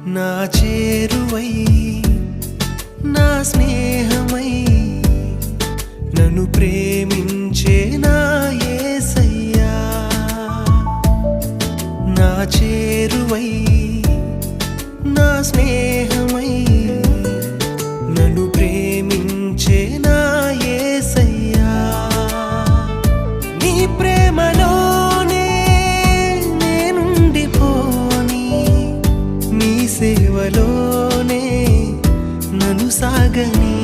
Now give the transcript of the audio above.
నా చేరువై నా స్నేహమై నన్ను ప్రేమించే నా యేసయ్యా నా చేరువై నా స్నేహమై నన్ను ప్రేమించే నా యేసయ్యా నీ ప్రేమలోనే నేనుండిపోని నీ సేవలోనే నన్ను సాగని